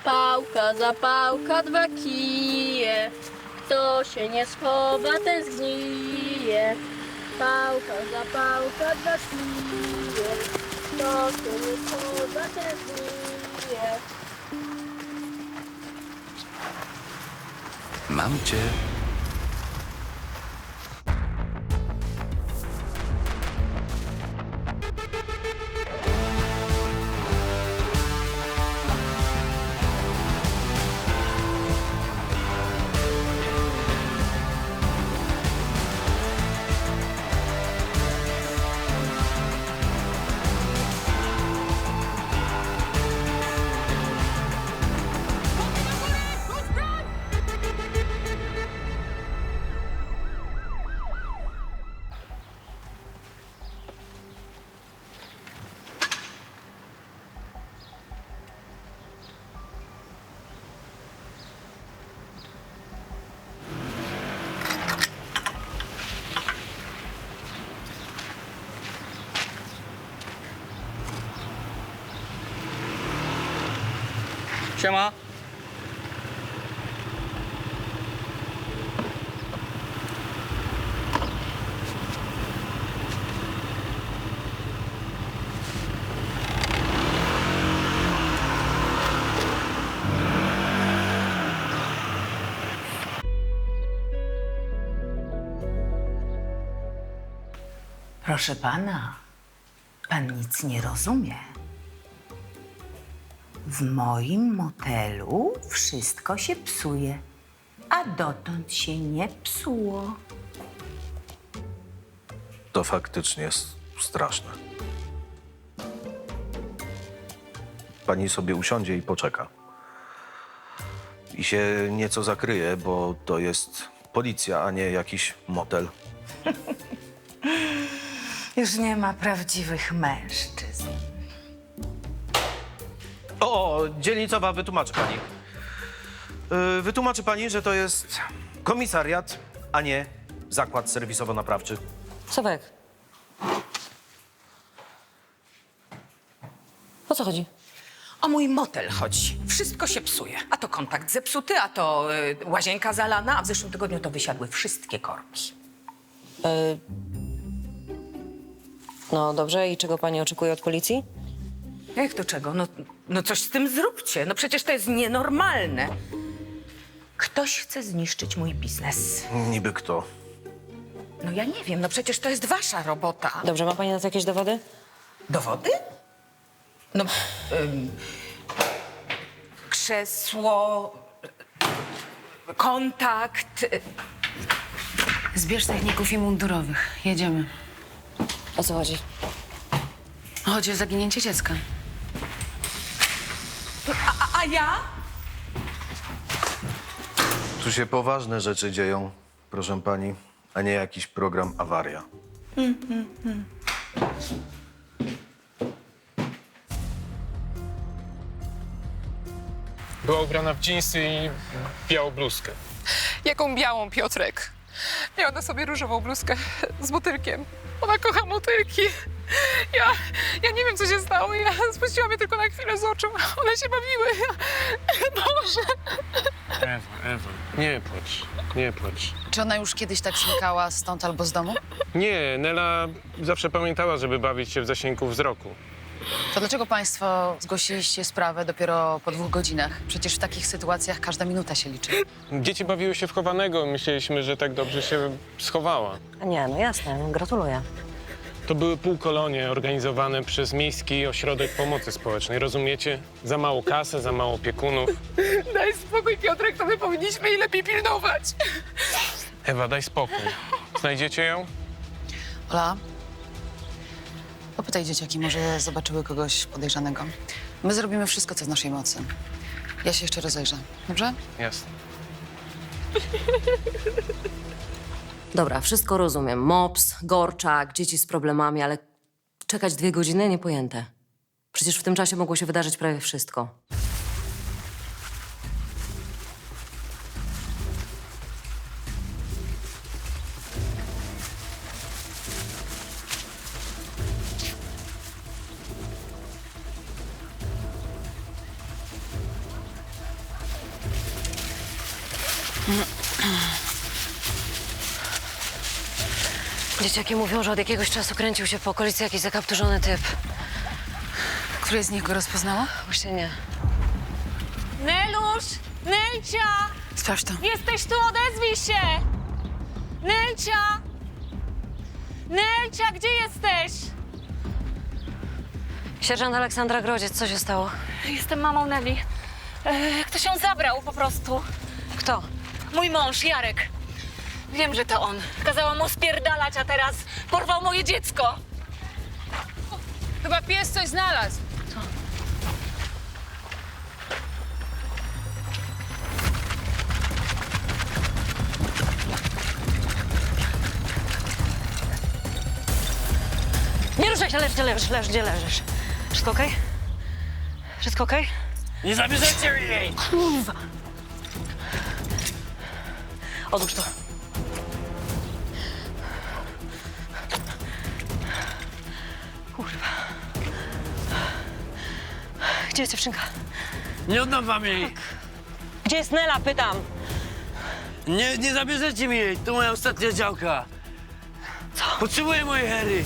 Pałka, zapałka, dwa kije. Kto się nie schowa, ten zgnije. Pałka, zapałka, dwa kije. Kto się nie schowa, ten zgnije. Mam cię. Siema. Proszę pana, pan nic nie rozumie. W moim motelu wszystko się psuje, a dotąd się nie psuło. To faktycznie jest straszne. Pani sobie usiądzie i poczeka. I się nieco zakryje, bo to jest policja, a nie jakiś motel. Już nie ma prawdziwych mężczyzn. O, dzielnicowa, wytłumaczy pani. Wytłumaczy pani, że to jest komisariat, a nie zakład serwisowo-naprawczy. Sławek. O co chodzi? O mój motel chodzi. Wszystko się psuje. A to kontakt zepsuty, a to łazienka zalana, a w zeszłym tygodniu to wysiadły wszystkie korki. No dobrze, i czego pani oczekuje od policji? Jak to czego? No coś z tym zróbcie. No przecież to jest nienormalne. Ktoś chce zniszczyć mój biznes. Niby kto? No ja nie wiem, no przecież to jest wasza robota. Dobrze, ma pani na to jakieś dowody? Dowody? No, krzesło, kontakt. Zbierz techników i mundurowych. Jedziemy. O co chodzi? Chodzi o zaginięcie dziecka. A ja? Tu się poważne rzeczy dzieją, proszę pani, a nie jakiś program awaria. Była ubrana w dżinsy i białą bluzkę. Jaką białą, Piotrek? Miała na sobie różową bluzkę z motylkiem. Ona kocha motylki. Ja nie wiem, co się stało. Ja spuściłam je tylko na chwilę z oczu. One się bawiły. Boże. Ewa, nie płacz, nie płacz. Czy ona już kiedyś tak znikała stąd albo z domu? Nie, Nela zawsze pamiętała, żeby bawić się w zasięgu wzroku. To dlaczego państwo zgłosiliście sprawę dopiero po 2 godzinach? Przecież w takich sytuacjach każda minuta się liczy. Dzieci bawiły się w chowanego, myśleliśmy, że tak dobrze się schowała. A nie, no jasne, gratuluję. To były półkolonie organizowane przez Miejski Ośrodek Pomocy Społecznej, rozumiecie? Za mało kasy, za mało opiekunów. Daj spokój, Piotrek, to my powinniśmy jej lepiej pilnować. Ewa, daj spokój. Znajdziecie ją? Ola, popytaj dzieciaki, może zobaczyły kogoś podejrzanego. My zrobimy wszystko, co w naszej mocy. Ja się jeszcze rozejrzę, dobrze? Jasne. Dobra, wszystko rozumiem. Mops, gorczak, dzieci z problemami, ale czekać 2 godziny? Niepojęte. Przecież w tym czasie mogło się wydarzyć prawie wszystko. Dzieciaki mówią, że od jakiegoś czasu kręcił się po okolicy jakiś zakapturzony typ. Któreś z nich go rozpoznało? Właśnie nie. Neluś! Nelcia! Sprawdź to. Jesteś tu, odezwij się! Nelcia! Nelcia, gdzie jesteś? Sierżant Aleksandra Grodziec, co się stało? Jestem mamą Neli. Ktoś ją zabrał po prostu. Kto? Mój mąż, Jarek. Wiem, że to on. Kazałam mu spierdalać, a teraz porwał moje dziecko. Chyba pies coś znalazł. Nie ruszaj się, leż, gdzie leżysz? Wszystko okej? Wszystko okej? Nie zabierzecie mi jej! Kurwa! Odłóż to. Kurwa. Gdzie jest dziewczynka? Nie oddam wam jej! Gdzie jest Nela, pytam? Nie zabierzecie mi jej! To moja ostatnia działka! Co? Potrzebuję mojej Hery!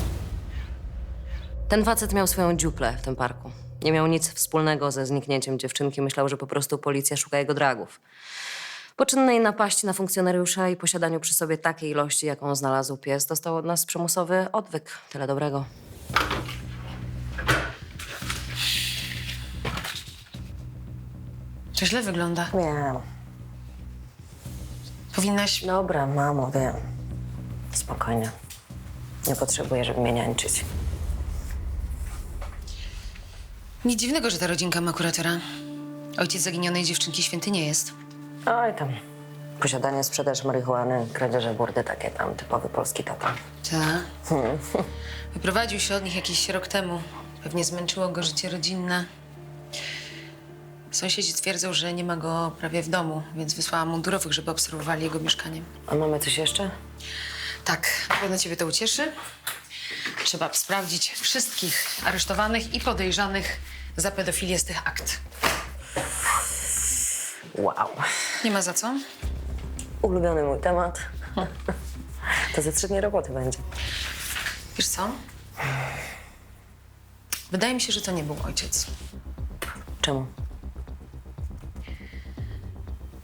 Ten facet miał swoją dziuplę w tym parku. Nie miał nic wspólnego ze zniknięciem dziewczynki. Myślał, że po prostu policja szuka jego dragów. Po czynnej napaści na funkcjonariusza i posiadaniu przy sobie takiej ilości, jaką znalazł pies, dostał od nas przymusowy odwyk. Tyle dobrego. To źle wygląda. Wiem. Powinnaś... Dobra, mamo, wiem. Spokojnie. Nie potrzebuję, żeby mnie niańczyć. Nic dziwnego, że ta rodzinka ma kuratora. Ojciec zaginionej dziewczynki święty nie jest. Oj tam. Posiadanie, sprzedaż marihuany, kradzieże burdy, takie tam typowy polski tata. Tak. Wyprowadził się od nich jakiś rok temu. Pewnie zmęczyło go życie rodzinne. Sąsiedzi twierdzą, że nie ma go prawie w domu, więc wysłałam mundurowych, żeby obserwowali jego mieszkanie. A mamy coś jeszcze? Tak, na pewno ciebie to ucieszy. Trzeba sprawdzić wszystkich aresztowanych i podejrzanych za pedofilię z tych akt. Wow. Nie ma za co. Ulubiony mój temat. To ze 3 dni roboty będzie. Wiesz co? Wydaje mi się, że to nie był ojciec. Czemu?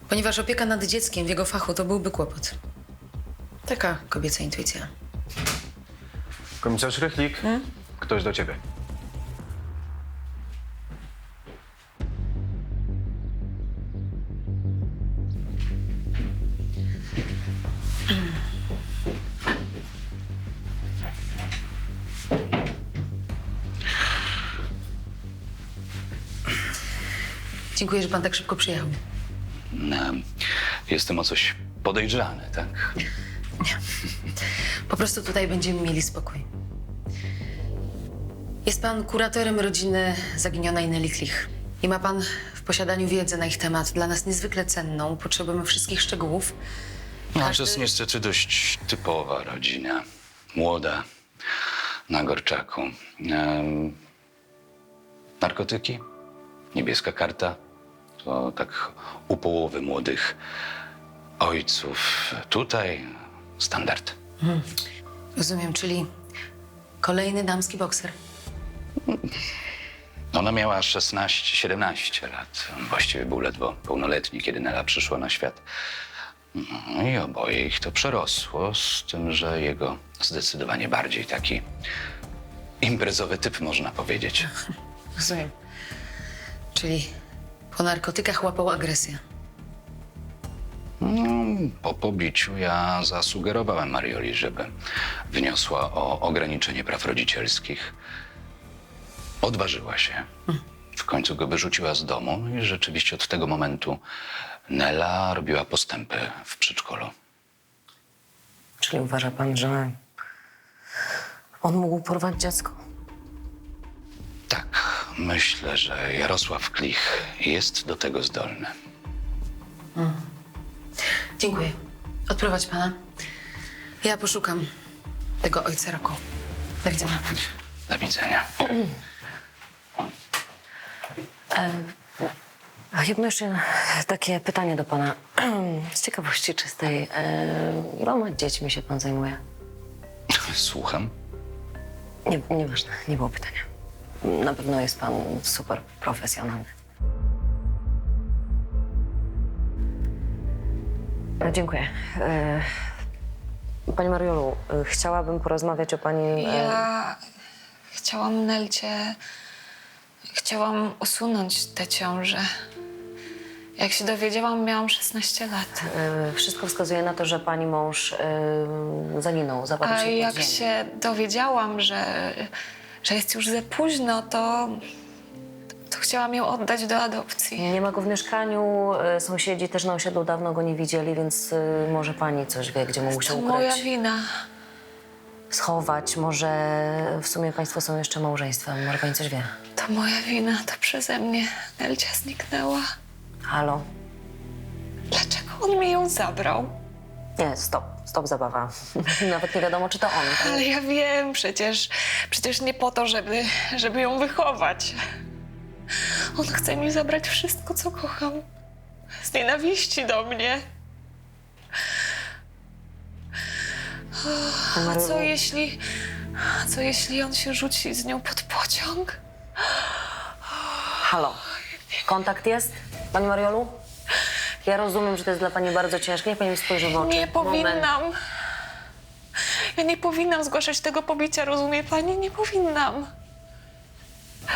Ponieważ opieka nad dzieckiem w jego fachu to byłby kłopot. Taka kobieca intuicja. Komisarz Rychlik, ktoś do ciebie. Dziękuję, że pan tak szybko przyjechał. Jestem o coś podejrzany, tak? Po prostu tutaj będziemy mieli spokój. Jest pan kuratorem rodziny zaginionej Neli Klich. I ma pan w posiadaniu wiedzę na ich temat, dla nas niezwykle cenną. Potrzebujemy wszystkich szczegółów. No, to Każdy- jest niestety dość typowa rodzina. Młoda, na Gorczaku. Narkotyki, niebieska karta. To tak u połowy młodych ojców. Tutaj standard. Rozumiem, czyli kolejny damski bokser. Ona miała 16-17 lat. Właściwie był ledwo pełnoletni, kiedy Nela przyszła na świat. No i oboje ich to przerosło, z tym, że jego zdecydowanie bardziej taki imprezowy typ, można powiedzieć. Rozumiem. Czyli po narkotykach łapał agresję. Po pobiciu ja zasugerowałem Marioli, żeby wniosła o ograniczenie praw rodzicielskich. Odważyła się. W końcu go wyrzuciła z domu, no i rzeczywiście od tego momentu Nela robiła postępy w przedszkolu. Czyli uważa pan, że on mógł porwać dziecko? Tak, myślę, że Jarosław Klich jest do tego zdolny. Dziękuję. Odprowadź pana. Ja poszukam tego ojca Roku. Do widzenia. Do widzenia. A jedno jeszcze takie pytanie do pana. Z ciekawości czystej. Iloma dziećmi się pan zajmuje? Słucham. Nieważne, nie było pytania. Na pewno jest pan super profesjonalny. Dziękuję. Pani Mariolu, chciałabym porozmawiać o pani... Ja chciałam Nelcie... Chciałam usunąć tę ciążę. Jak się dowiedziałam, miałam 16 lat. Wszystko wskazuje na to, że pani mąż zaginął, zapadł A się pod jak ziemię. się dowiedziałam, że jest już za późno, to chciałam ją oddać do adopcji. Nie ma go w mieszkaniu, sąsiedzi też na osiedlu dawno go nie widzieli, więc może pani coś wie, gdzie mógł się To ukryć. moja wina. Schować, może w sumie państwo są jeszcze małżeństwem, może pani coś wie. To moja wina, to przeze mnie Nelcia zniknęła. Halo? Dlaczego on mi ją zabrał? Nie, stop zabawa. Nawet nie wiadomo, czy to on. Ale ja wiem, przecież nie po to, żeby ją wychować. On chce mi zabrać wszystko, co kocham. Z nienawiści do mnie. A co jeśli on się rzuci z nią pod pociąg? Halo? Kontakt jest? Pani Mariolu? Ja rozumiem, że to jest dla pani bardzo ciężkie. Niech pani mi spojrzy w oczy. Nie Moment. powinnam. Ja nie powinnam zgłaszać tego pobicia, rozumie pani? Nie powinnam.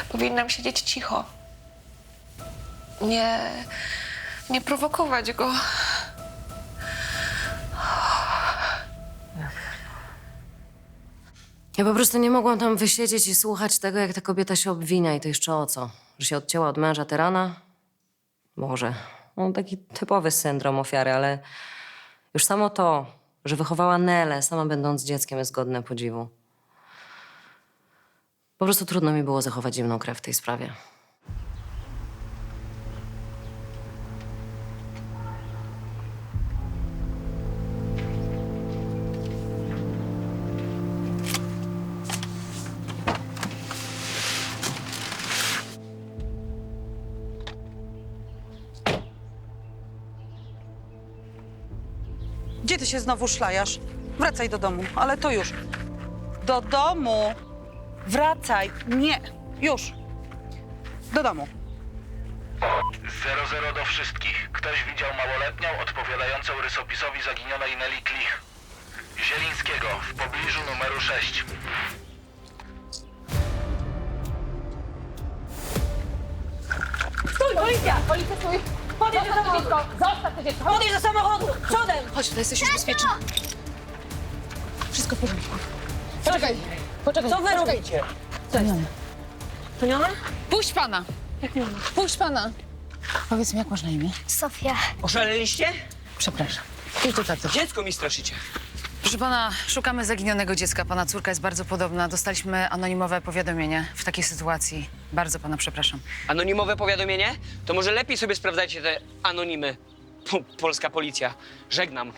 Powinnam siedzieć cicho. Nie prowokować go. Ja po prostu nie mogłam tam wysiedzieć i słuchać tego, jak ta kobieta się obwinia i to jeszcze o co? Że się odcięła od męża tyrana? Może. No, taki typowy syndrom ofiary, ale już samo to, że wychowała Nelę, sama będąc dzieckiem, jest godne podziwu. Po prostu trudno mi było zachować zimną krew w tej sprawie. Gdzie ty się znowu szlajasz? Wracaj do domu, ale to już. Do domu! Wracaj! Nie! Już! Do domu. 00 do wszystkich. Ktoś widział małoletnią odpowiadającą rysopisowi zaginionej Nelly Klich. Zielińskiego w pobliżu numeru 6. Podejdź do samochodu! Przodem! Chodź, tutaj jesteś już bezpieczny. Wszystko w porządku. Co wy robicie? Toniona? Puść pana! Puść pana! Powiedz mi, jak masz na imię? Sofia. Oszaleliście? Przepraszam. Idź do taty. Dziecko mi straszycie. Proszę pana, szukamy zaginionego dziecka. Pana córka jest bardzo podobna. Dostaliśmy anonimowe powiadomienie w takiej sytuacji. Bardzo pana przepraszam. Anonimowe powiadomienie? To może lepiej sobie sprawdzajcie te anonimy. Polska policja. Żegnam.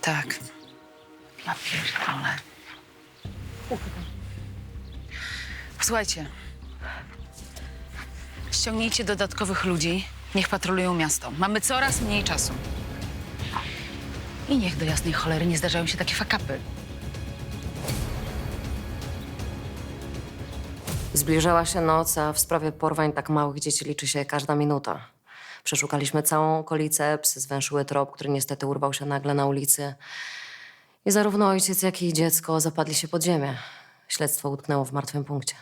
Tak. Ja pierdolę. Słuchajcie. Ściągnijcie dodatkowych ludzi. Niech patrolują miasto. Mamy coraz mniej czasu. I niech do jasnej cholery nie zdarzają się takie fakapy. Zbliżała się noc, a w sprawie porwań tak małych dzieci liczy się każda minuta. Przeszukaliśmy całą okolicę, psy zwęszyły trop, który niestety urwał się nagle na ulicy. I zarówno ojciec, jak i dziecko zapadli się pod ziemię. Śledztwo utknęło w martwym punkcie.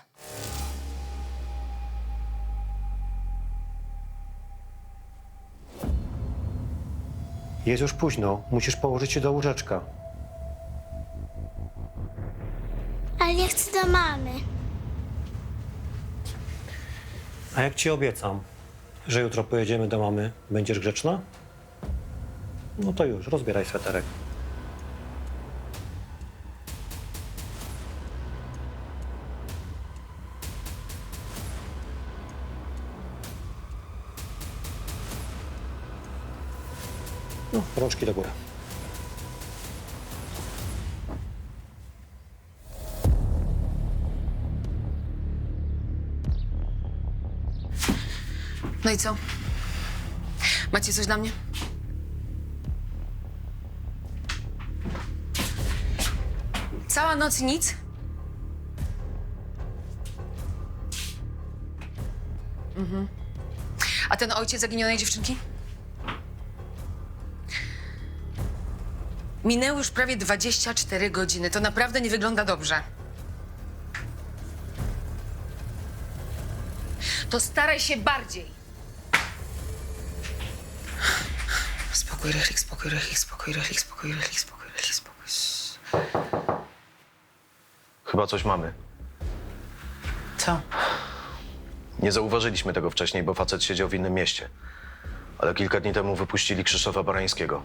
Jest już późno. Musisz położyć się do łóżeczka. Ale ja chcę do mamy. A jak ci obiecam, że jutro pojedziemy do mamy, będziesz grzeczna? No to już, rozbieraj sweterek. No, rączki do góry. No i co? Macie coś dla mnie? Cała noc i nic? A ten ojciec zaginionej dziewczynki? Minęły już prawie 24 godziny. To naprawdę nie wygląda dobrze. To staraj się bardziej. Spokój, rychlik, spokój, rychlik, spokój, rychlik, spokój, rychlik, spokój, rychlik, spokój. Chyba coś mamy. Co? Nie zauważyliśmy tego wcześniej, bo facet siedział w innym mieście. Ale kilka dni temu wypuścili Krzysztofa Barańskiego.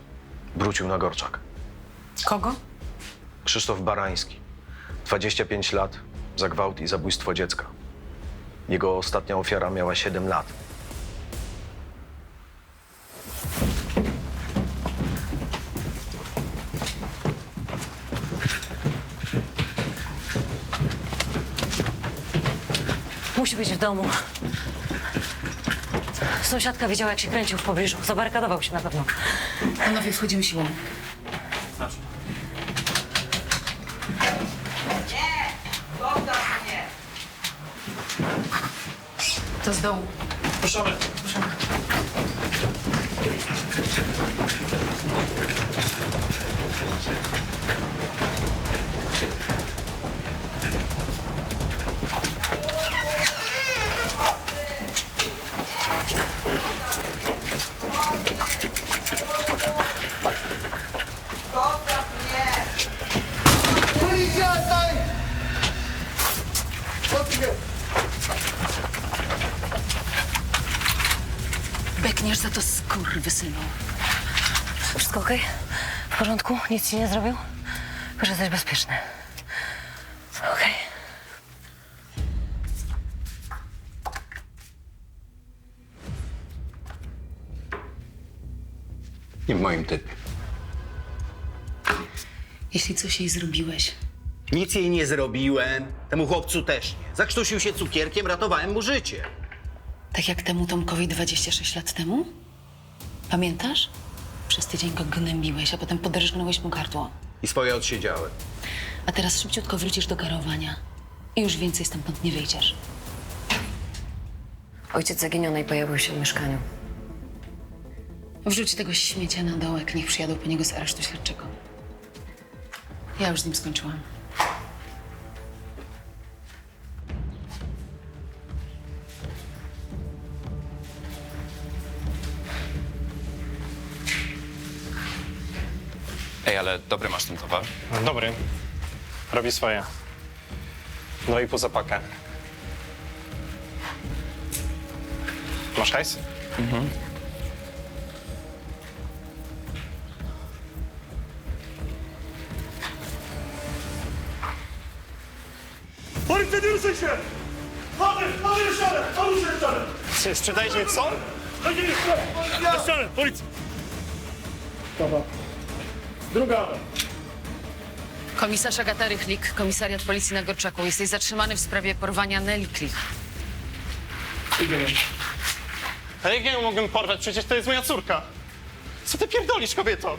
Wrócił na Gorczak. Kogo? Krzysztof Barański. 25 lat za gwałt i zabójstwo dziecka. Jego ostatnia ofiara miała 7 lat. Musi być w domu. Sąsiadka widziała, jak się kręcił w pobliżu. Zabarykadował się na pewno. Panowie, wchodzimy siłą. To z dołu. Proszę. Bekniesz za to, skurwysynu. Wszystko okej? W porządku? Nic ci nie zrobił? Że jesteś bezpieczny. Okej. Nie w moim typie. Jeśli coś jej zrobiłeś, Nic jej nie zrobiłem, temu chłopcu też nie. Zakrztusił się cukierkiem, ratowałem mu życie. tak jak temu Tomkowi 26 lat temu? Pamiętasz? Przez tydzień go gnębiłeś, a potem poderżnąłeś mu gardło. I swoje odsiedziałem. A teraz szybciutko wrócisz do garowania i już więcej stamtąd nie wyjdziesz. Ojciec zaginionej pojawił się w mieszkaniu. Wrzuć tego śmiecia na dołek, niech przyjadą po niego z aresztu śledczego. Ja już z nim skończyłam. Ej, ale dobry masz ten towar. Dobry. Robi swoje. 2,5 za pakę. Masz hajs? Mhm. Policja, nie ruszaj się! Mamy ścianę! Mamy ścianę! Sprzedajesz mi co? Na ścianę! Policja! Dobra. Druga. Komisarz Agata Rychlik, komisariat policji na Gorczaku. Jesteś zatrzymany w sprawie porwania Nelly Klich. Idziemy. A jak ja ją mogłem porwać? Przecież to jest moja córka. Co ty pierdolisz, kobieto?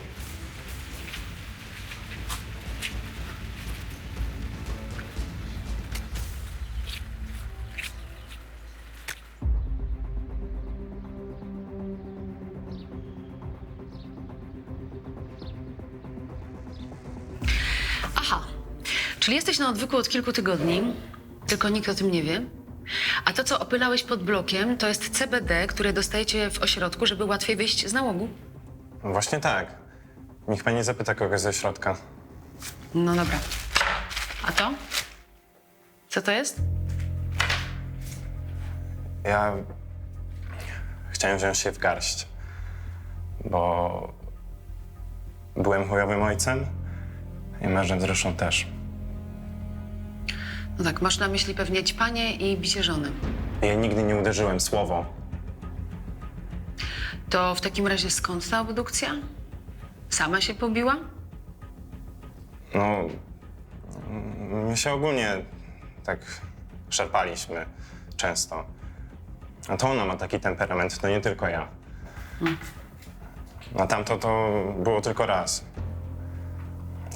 Aha, czyli jesteś na odwyku od kilku tygodni, tylko nikt o tym nie wie. A to, co opylałeś pod blokiem, to jest CBD, które dostajecie w ośrodku, żeby łatwiej wyjść z nałogu. Właśnie tak. Niech pani zapyta kogoś ze środka. No dobra. A to? Co to jest? Ja chciałem wziąć się w garść, bo byłem chujowym ojcem i mężem zresztą też. No tak, masz na myśli pewnie ćpanie i bicie żony. Ja nigdy nie uderzyłem słowo. To w takim razie skąd ta obdukcja? Sama się pobiła? No, my się ogólnie tak szarpaliśmy często. A to ona ma taki temperament, to nie tylko ja. A tamto to było tylko raz.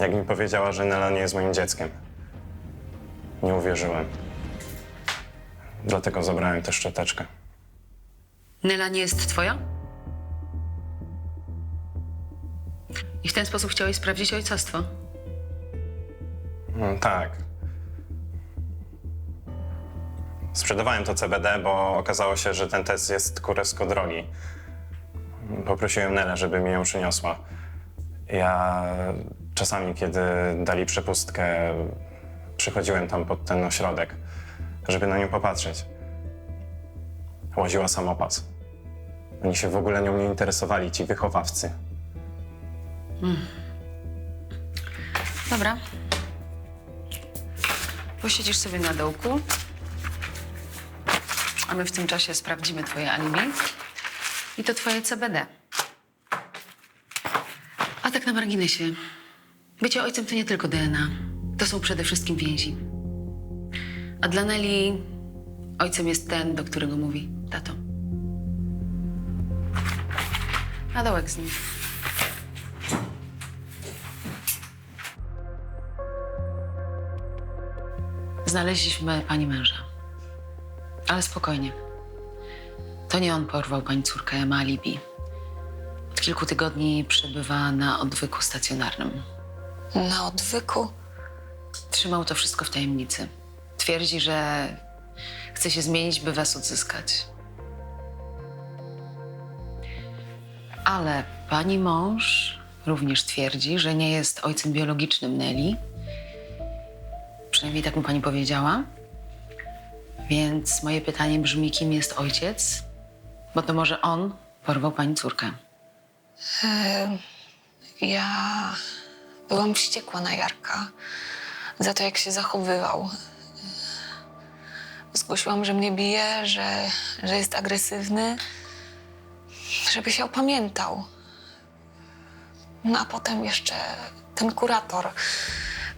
Jak mi powiedziała, że Nela nie jest moim dzieckiem. Nie uwierzyłem. Dlatego zabrałem tę szczoteczkę. Nela nie jest twoja? I w ten sposób chciałeś sprawdzić ojcostwo? No, tak. Sprzedawałem to CBD, bo okazało się, że ten test jest kurewsko drogi. Poprosiłem Nelę, żeby mi ją przyniosła. Ja czasami, kiedy dali przepustkę, przychodziłem tam pod ten ośrodek, żeby na nią popatrzeć. Łaziła samopas. Oni się w ogóle nią nie interesowali, ci wychowawcy. Dobra. Posiedzisz sobie na dołku, a my w tym czasie sprawdzimy twoje alibi i to twoje CBD. A tak na marginesie, bycie ojcem to nie tylko DNA. To są przede wszystkim więzi. A dla Neli ojcem jest ten, do którego mówi tato. Na dołek z nim. Znaleźliśmy pani męża. Ale spokojnie. To nie on porwał pani córkę, ma alibi. Od kilku tygodni przebywa na odwyku stacjonarnym. Na odwyku? Trzymał to wszystko w tajemnicy. Twierdzi, że chce się zmienić, by was odzyskać. Ale pani mąż również twierdzi, że nie jest ojcem biologicznym Neli. Przynajmniej tak mu pani powiedziała. Więc moje pytanie brzmi, kim jest ojciec? Bo to może on porwał pani córkę. Ja byłam wściekła na Jarka za to, jak się zachowywał. Zgłosiłam, że mnie bije, że jest agresywny, żeby się opamiętał. No a potem jeszcze ten kurator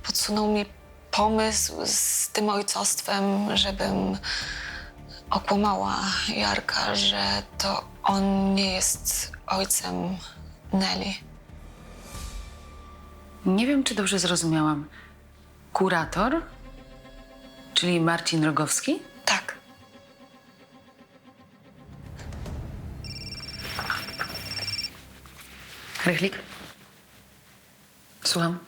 podsunął mi pomysł z tym ojcostwem, żebym okłamała Jarka, że to on nie jest ojcem Neli. Nie wiem, czy dobrze zrozumiałam. Kurator? Czyli Marcin Rogowski? Tak. Rychlik? Słucham.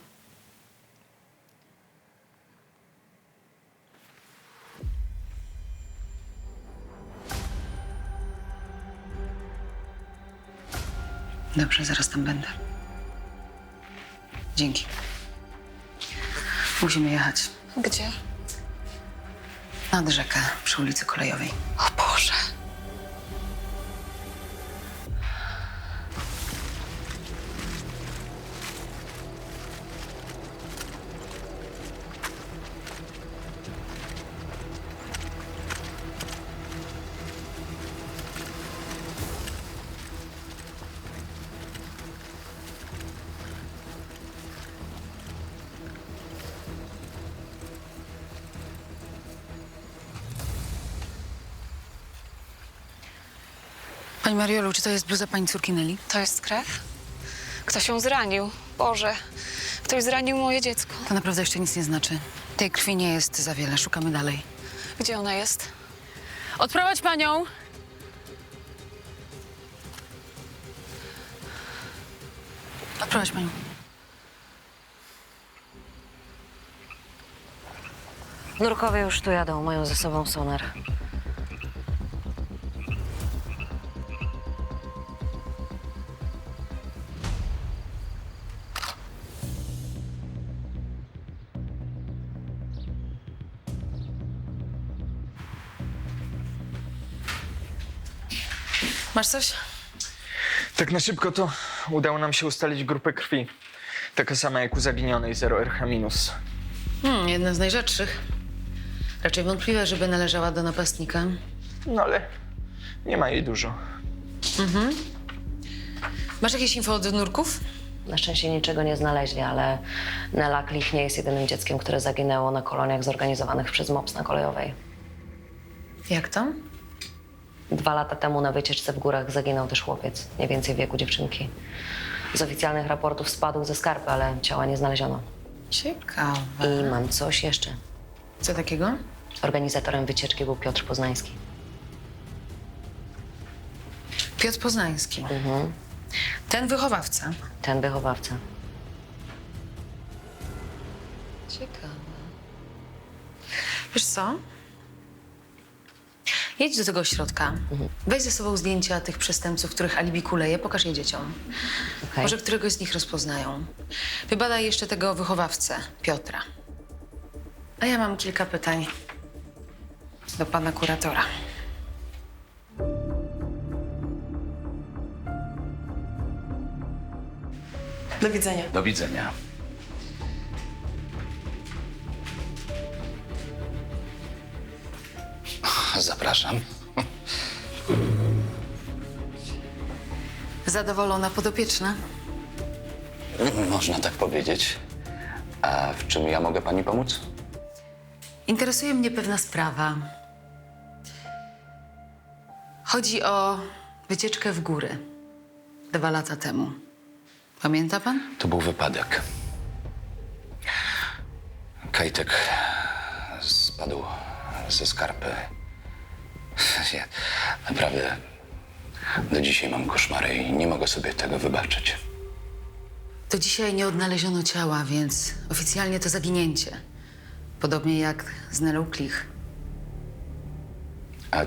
Dobrze, zaraz tam będę. Dzięki. Musimy jechać. Gdzie? Nad rzekę, przy ulicy Kolejowej. O Boże. Pani Mariolu, czy to jest bluza pani córki Neli? To jest krew? Ktoś ją zranił. Boże, ktoś zranił moje dziecko. To naprawdę jeszcze nic nie znaczy. Tej krwi nie jest za wiele, szukamy dalej. Gdzie ona jest? Odprowadź panią! Odprowadź panią. Nurkowie już tu jadą, mają ze sobą sonar. Masz coś? Tak na szybko to udało nam się ustalić grupę krwi. Taka sama jak u zaginionej, 0RH-. Jedna z najrzadszych. Raczej wątpliwe, żeby należała do napastnika. No ale nie ma jej dużo. Masz jakieś info od nurków? Na szczęście niczego nie znaleźli, ale Nela Klich nie jest jedynym dzieckiem, które zaginęło na koloniach zorganizowanych przez MOPS na Kolejowej. Jak to? 2 lata temu na wycieczce w górach zaginął też chłopiec, mniej więcej wieku dziewczynki. Z oficjalnych raportów spadł ze skarpy, ale ciała nie znaleziono. Ciekawe. I mam coś jeszcze. Co takiego? Organizatorem wycieczki był Piotr Poznański. Piotr Poznański. Ten wychowawca. Ten wychowawca. Ciekawe. Wiesz co? Jedź do tego ośrodka. Weź ze sobą zdjęcia tych przestępców, których alibi kuleje, pokaż je dzieciom. Okej. Może któregoś z nich rozpoznają. Wybadaj jeszcze tego wychowawcę, Piotra. A ja mam kilka pytań do pana kuratora. Do widzenia. Do widzenia. Zapraszam. Zadowolona podopieczna? Można tak powiedzieć. A w czym ja mogę pani pomóc? Interesuje mnie pewna sprawa. Chodzi o wycieczkę w góry 2 lata temu. Pamięta pan? To był wypadek. Kajtek spadł ze skarpy. Ja naprawdę do dzisiaj mam koszmary i nie mogę sobie tego wybaczyć. Do dzisiaj nie odnaleziono ciała, więc oficjalnie to zaginięcie. Podobnie jak z Nelą Klich. A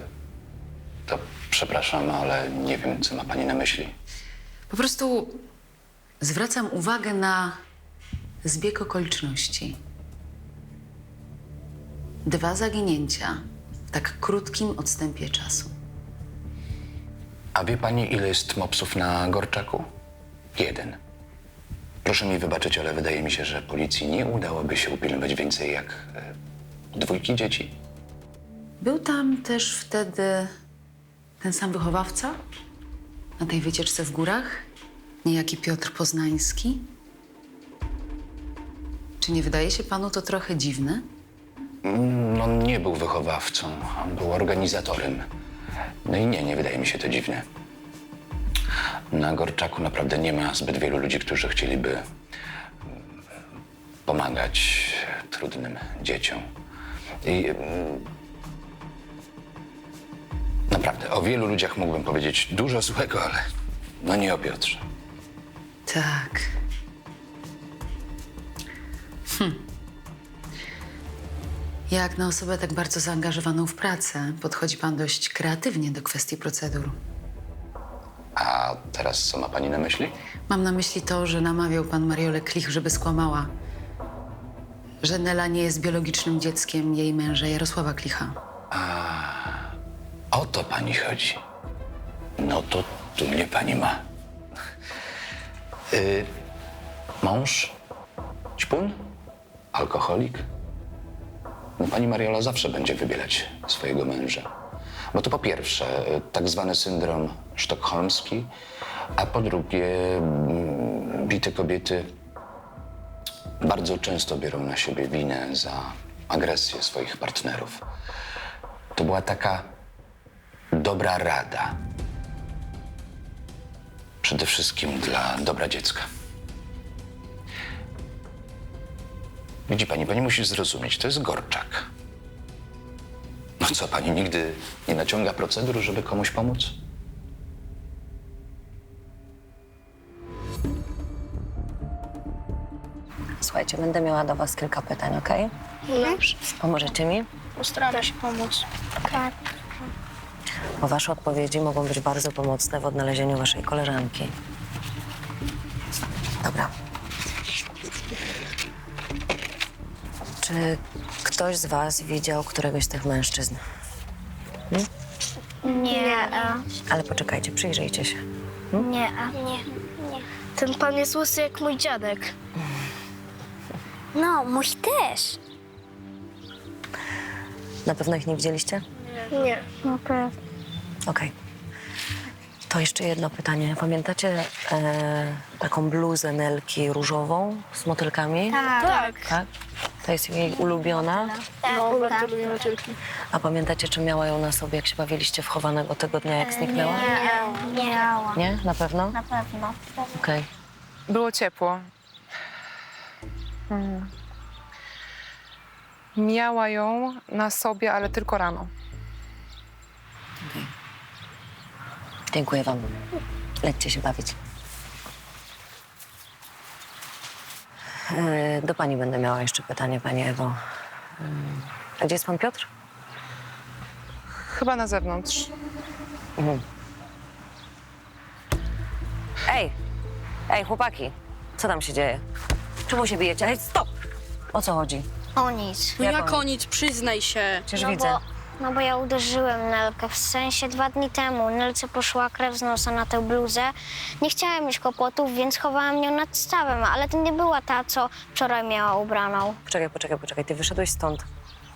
to przepraszam, ale nie wiem, co ma pani na myśli. Po prostu zwracam uwagę na zbieg okoliczności. 2 zaginięcia w tak krótkim odstępie czasu. A wie pani, ile jest mopsów na Gorczaku? 1. Proszę mi wybaczyć, ale wydaje mi się, że policji nie udałoby się upilnować więcej jak 2 dzieci. Był tam też wtedy ten sam wychowawca na tej wycieczce w górach? Niejaki Piotr Poznański? Czy nie wydaje się panu to trochę dziwne? No, nie był wychowawcą, on był organizatorem. No i nie wydaje mi się to dziwne. Na Gorczaku naprawdę nie ma zbyt wielu ludzi, którzy chcieliby pomagać trudnym dzieciom. I naprawdę, o wielu ludziach mógłbym powiedzieć dużo złego, ale no nie o Piotrze. Tak. Jak na osobę tak bardzo zaangażowaną w pracę, podchodzi pan dość kreatywnie do kwestii procedur. A teraz co ma pani na myśli? Mam na myśli to, że namawiał pan Mariolę Klich, żeby skłamała, że Nela nie jest biologicznym dzieckiem jej męża Jarosława Klicha. O to pani chodzi. No to tu mnie pani ma. Mąż? Ćpun? Alkoholik? No pani Mariola zawsze będzie wybielać swojego męża. Bo to po pierwsze tak zwany syndrom sztokholmski, a po drugie bite kobiety bardzo często biorą na siebie winę za agresję swoich partnerów. To była taka dobra rada. Przede wszystkim dla dobra dziecka. Widzi pani, pani musi zrozumieć, to jest Gorczak. No co, pani nigdy nie naciąga procedur, żeby komuś pomóc? Słuchajcie, będę miała do was kilka pytań, okej? Dobrze. Pomożecie mi? Postaram się pomóc. Tak. Bo wasze odpowiedzi mogą być bardzo pomocne w odnalezieniu waszej koleżanki. Dobra. Czy ktoś z was widział któregoś z tych mężczyzn? Nie. Ale poczekajcie, przyjrzyjcie się. Nie. Ten pan jest łysy jak mój dziadek. No, mój też. Na pewno ich nie widzieliście? Nie. Okej. Okej. To jeszcze jedno pytanie. Pamiętacie taką bluzę Nelki różową z motylkami? Tak. Tak? To jest jej ulubiona? No, bardzo lubię motylki. A pamiętacie, czy miała ją na sobie, jak się bawiliście w chowanego tego dnia, jak zniknęła? Nie miała. Nie? Na pewno? Na pewno. Okej. Było ciepło. Miała ją na sobie, ale tylko rano. Dziękuję wam. Lećcie się bawić. Do pani będę miała jeszcze pytanie, pani Ewo. A gdzie jest pan Piotr? Chyba na zewnątrz. Ej, chłopaki, co tam się dzieje? Czemu się bijecie? Ej, stop! O co chodzi? O nic. No jak o nic? Przyznaj się. Przecież widzę. No bo ja uderzyłem Nelkę, w sensie 2 dni temu. Nelce poszła krew z nosa na tę bluzę. Nie chciałem mieć kłopotów, więc chowałam ją nad stawem, ale to nie była ta, co wczoraj miała ubraną. Poczekaj. Ty wyszedłeś stąd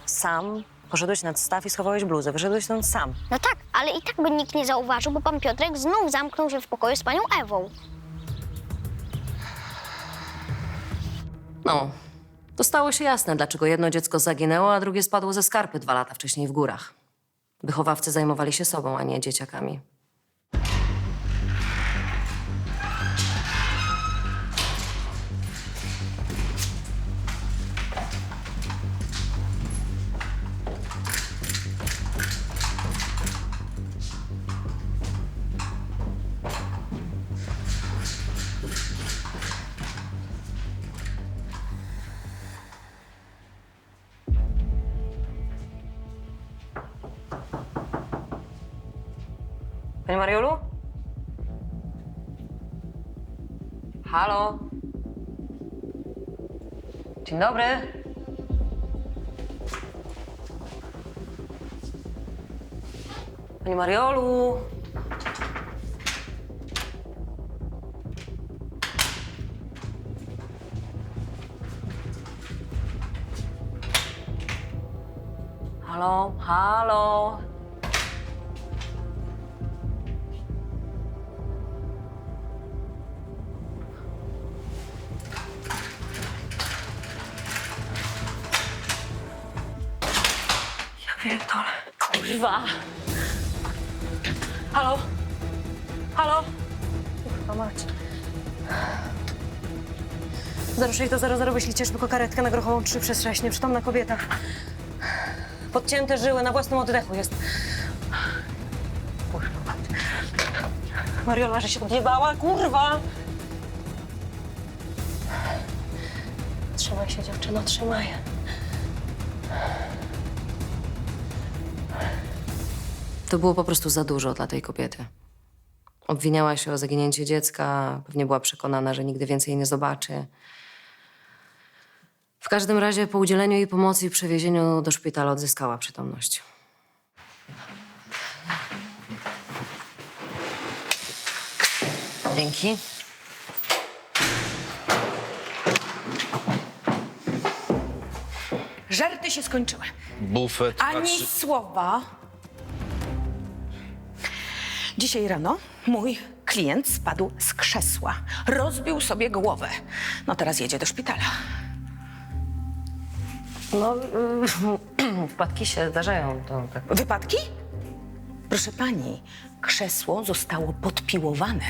sam, poszedłeś nad staw i schowałeś bluzę. Wyszedłeś stąd sam. No tak, ale i tak by nikt nie zauważył, bo pan Piotrek znów zamknął się w pokoju z panią Ewą. No, to stało się jasne, dlaczego jedno dziecko zaginęło, a drugie spadło ze skarpy 2 lata wcześniej w górach. Wychowawcy zajmowali się sobą, a nie dzieciakami. Pani Mariolu? Halo? Dzień dobry. Pani Mariolu? Halo? Halo? Pierdolę. Kurwa. Halo? Halo? Kurwa mać. 06 do 00 wyślijcie szybko karetkę na Grochową 3/6. Nieprzytomna kobieta. Podcięte żyły, na własnym oddechu jest. Kurwa mać. Mariola, że się odjebała, kurwa! Trzymaj się, dziewczyno, trzymaj. To było po prostu za dużo dla tej kobiety. Obwiniała się o zaginięcie dziecka, pewnie była przekonana, że nigdy więcej jej nie zobaczy. W każdym razie po udzieleniu jej pomocy i przewiezieniu do szpitala odzyskała przytomność. Dzięki. Żarty się skończyły. Bufet. Ani słowa. Dzisiaj rano mój klient spadł z krzesła. Rozbił sobie głowę. No teraz jedzie do szpitala. No, wpadki się zdarzają. To tak. Wypadki? Proszę pani, krzesło zostało podpiłowane.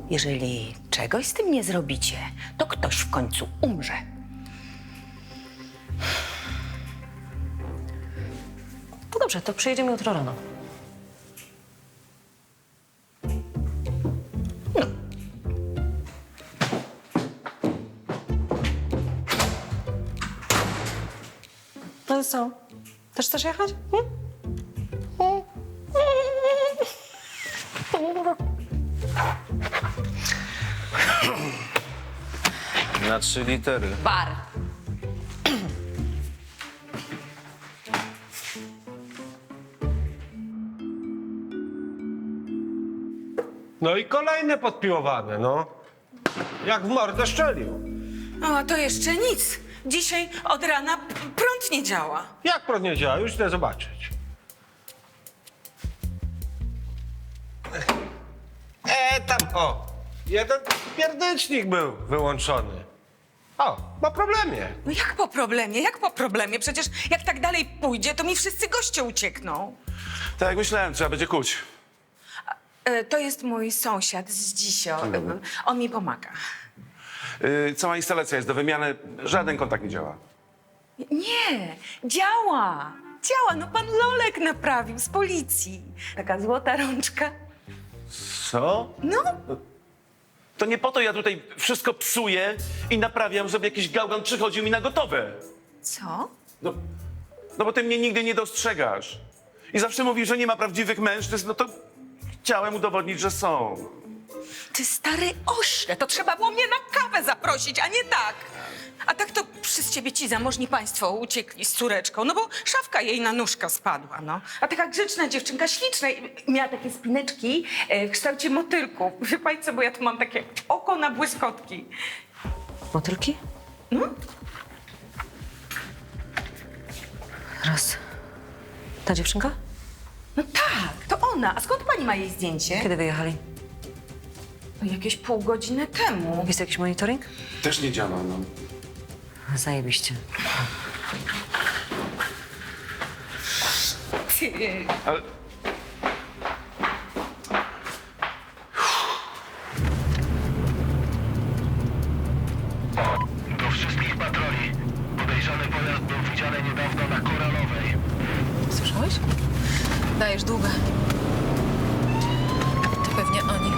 Jeżeli czegoś z tym nie zrobicie, to ktoś w końcu umrze. No dobrze, to przyjedziemy jutro rano. No i co? Też chcesz jechać? Na 3 litery. Bar. No i kolejne podpiłowane, no. Jak w mordę szczelił. O, to jeszcze nic. Dzisiaj od rana prąd nie działa. Jak prąd nie działa? Już chcę zobaczyć. Tam, o. Jeden pierdycznik był wyłączony. O, po problemie. No jak po problemie? Jak po problemie? Przecież jak tak dalej pójdzie, to mi wszyscy goście uciekną. Tak jak myślałem, trzeba będzie kuć. To jest mój sąsiad z Dzisio. On mi pomaga. Cała instalacja jest do wymiany, żaden kontakt nie działa. Nie, działa. Działa, no pan Lolek naprawił z policji. Taka złota rączka. Co? No. To nie po to ja tutaj wszystko psuję i naprawiam, żeby jakiś gałgan przychodził mi na gotowe. Co? No bo ty mnie nigdy nie dostrzegasz. I zawsze mówisz, że nie ma prawdziwych mężczyzn, no to chciałem udowodnić, że są. Ty stary ośle, to trzeba było mnie na kawę zaprosić, a nie tak. A tak to przez ciebie ci zamożni państwo uciekli z córeczką, no bo szafka jej na nóżkę spadła, no. A taka grzeczna dziewczynka, śliczna, i miała takie spineczki w kształcie motylków. Wie pani co, bo ja tu mam takie oko na błyskotki. Motylki? No. Raz. Ta dziewczynka? No tak, to ona. A skąd pani ma jej zdjęcie? Kiedy wyjechali? No jakieś pół godziny temu. Jest jakiś monitoring? Też nie działa, no. Zajebiście. Ale... Do wszystkich patroli. Podejrzany pojazd był widziany niedawno na Koralowej. Słyszałeś? Dajesz długo. To pewnie oni.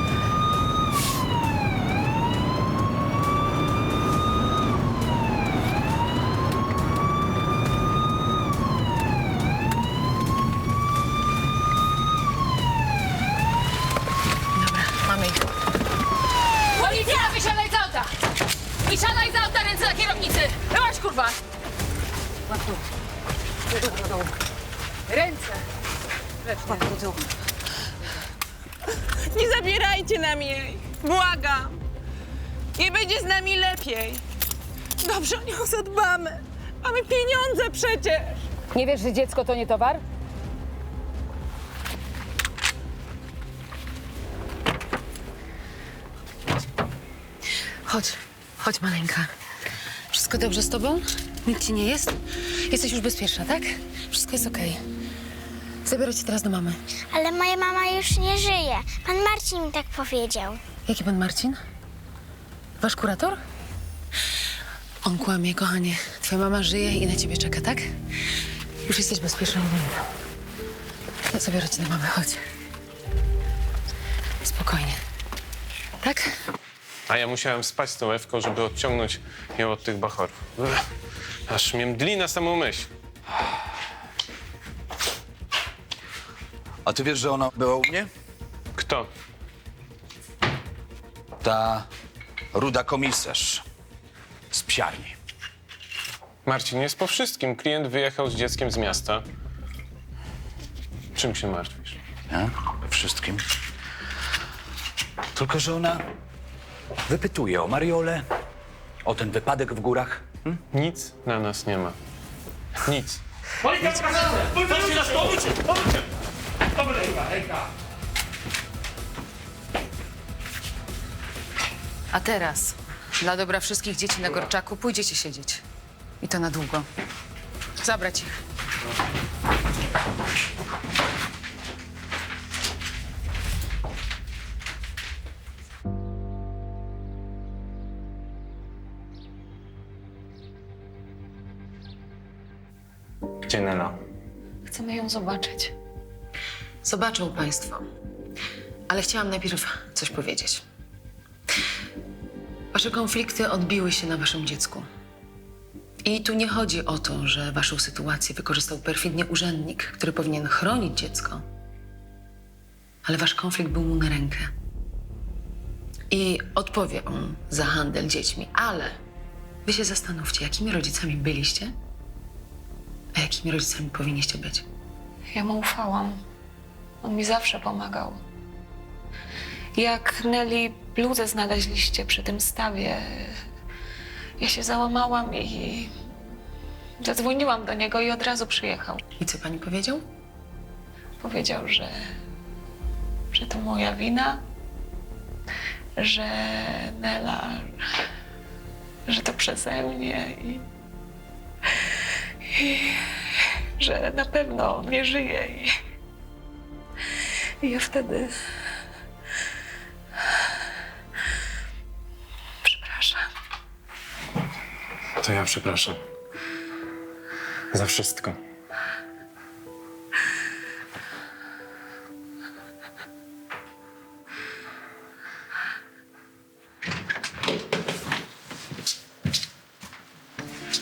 Dobra, mamy ich. Policja, wysiadaj z auta! Wysiadaj z auta, ręce na kierownicy! Byłaś, kurwa! Ręce! Nie zabierajcie nam jej. Błagam. Nie będzie z nami lepiej. Dobrze o nią zadbamy. Mamy pieniądze przecież. Nie wiesz, że dziecko to nie towar? Chodź, chodź maleńka. Wszystko dobrze z tobą? Nic ci nie jest? Jesteś już bezpieczna, tak? Wszystko jest okej. Zabiorę cię teraz do mamy. Ale moja mama już nie żyje. Pan Marcin mi tak powiedział. Jaki pan Marcin? Wasz kurator? On kłamie, kochanie. Twoja mama żyje i na ciebie czeka, tak? Już jesteś bezpieczna. Ja zabiorę cię do mamy, chodź. Spokojnie. Tak? A ja musiałem spać z tą Ewką, żeby odciągnąć ją od tych bachorów. Aż mnie mdli na samą myśl. A ty wiesz, że ona była u mnie? Kto? Ta ruda komisarz z psiarni. Marcin, jest po wszystkim. Klient wyjechał z dzieckiem z miasta. Czym się martwisz? Nie? We wszystkim. Tylko, że ona wypytuje o Mariolę, o ten wypadek w górach. Nic na nas nie ma. Nic. Policja w kasę! Policja nas pomóżcie! Pomóżcie! Dobra, ręka! A teraz, dla dobra wszystkich dzieci na Gorczaku, pójdziecie siedzieć. I to na długo. Zabrać ich. Gdzie Nela? Chcemy ją zobaczyć. Zobaczą państwo. Ale chciałam najpierw coś powiedzieć. Wasze konflikty odbiły się na waszym dziecku. I tu nie chodzi o to, że waszą sytuację wykorzystał perfidnie urzędnik, który powinien chronić dziecko. Ale wasz konflikt był mu na rękę. I odpowie on za handel dziećmi. Ale wy się zastanówcie, jakimi rodzicami byliście, a jakimi rodzicami powinniście być. Ja mu ufałam. On mi zawsze pomagał. Jak Nelly bluzę znaleźliście przy tym stawie, ja się załamałam i zadzwoniłam do niego i od razu przyjechał. I co pani powiedział? Powiedział, że to moja wina, że Nela... że to przeze mnie i że na pewno nie żyje. I ja wtedy... Przepraszam. To ja przepraszam. Za wszystko.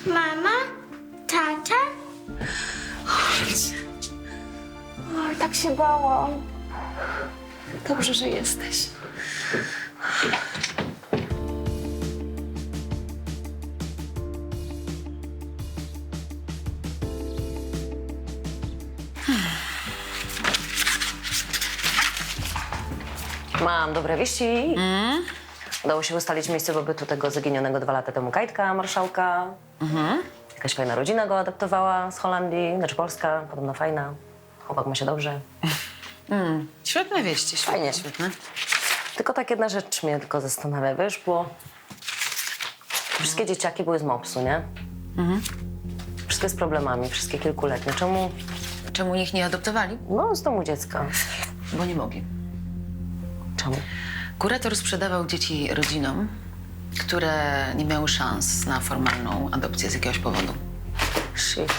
Mama? Tata? Oj, tak się bałam. Dobrze, że jesteś. Mam dobre wieści. Udało się ustalić miejsce pobytu tego zaginionego 2 lata temu Kajtka, marszałka. Jakaś fajna rodzina go adoptowała z Holandii, znaczy Polska, podobno fajna. Chłopak ma się dobrze. Świetne wieści, Fajnie. świetne. Tylko tak jedna rzecz mnie tylko zastanawia, wiesz, bo wszystkie dzieciaki były z MOPS-u, nie? Wszystkie z problemami, wszystkie kilkuletnie. Czemu ich nie adoptowali? No, z domu dziecka. Bo nie mogli. Czemu? Kurator sprzedawał dzieci rodzinom, które nie miały szans na formalną adopcję z jakiegoś powodu. Shit.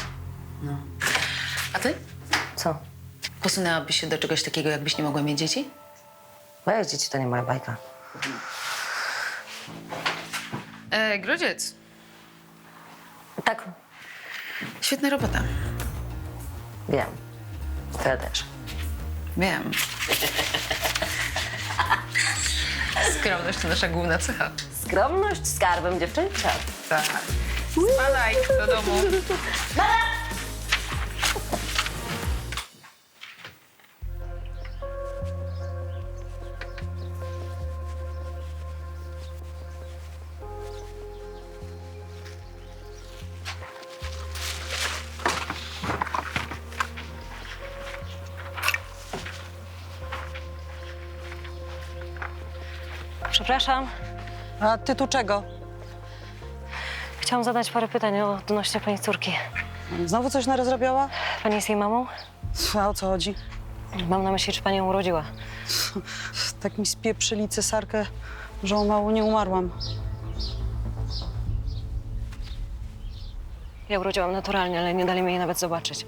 No. A ty? Co? Posunęłabyś się do czegoś takiego, jakbyś nie mogła mieć dzieci? Weź, dzieci to nie moja bajka. Grodziec. Tak. Świetna robota. Wiem. Ja też. Wiem. Skromność to nasza główna cecha. Skromność skarbem dziewczęcia. Tak. Spadaj do domu. Przepraszam. A ty tu czego? Chciałam zadać parę pytań odnośnie pani córki. Znowu coś narozrabiała? Pani jest jej mamą? A o co chodzi? Mam na myśli, czy pani ją urodziła. Tak mi spieprzyli cesarkę, że o mało nie umarłam. Ja urodziłam naturalnie, ale nie dali mi jej nawet zobaczyć.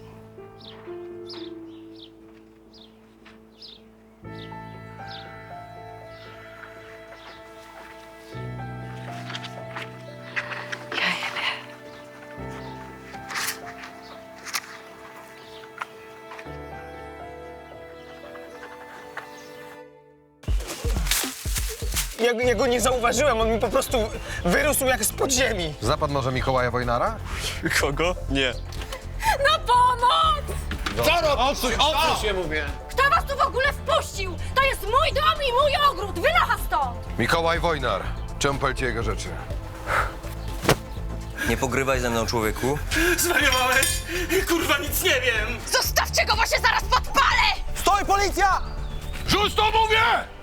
Ja go nie zauważyłem, on mi po prostu wyrósł jak z podziemi. Zna pan może Mikołaja Wojnara? Kogo? Nie. Na pomoc! Co robisz? Odsuń się, mówię. Kto was tu w ogóle wpuścił? To jest mój dom i mój ogród! Wynocha stąd! Mikołaj Wojnar. Czemu palcie jego rzeczy? Nie pogrywaj ze mną, człowieku. Zwariowałeś? Kurwa, nic nie wiem. Zostawcie go, bo się zaraz podpalę! Stoj, policja! Rzuć to, mówię!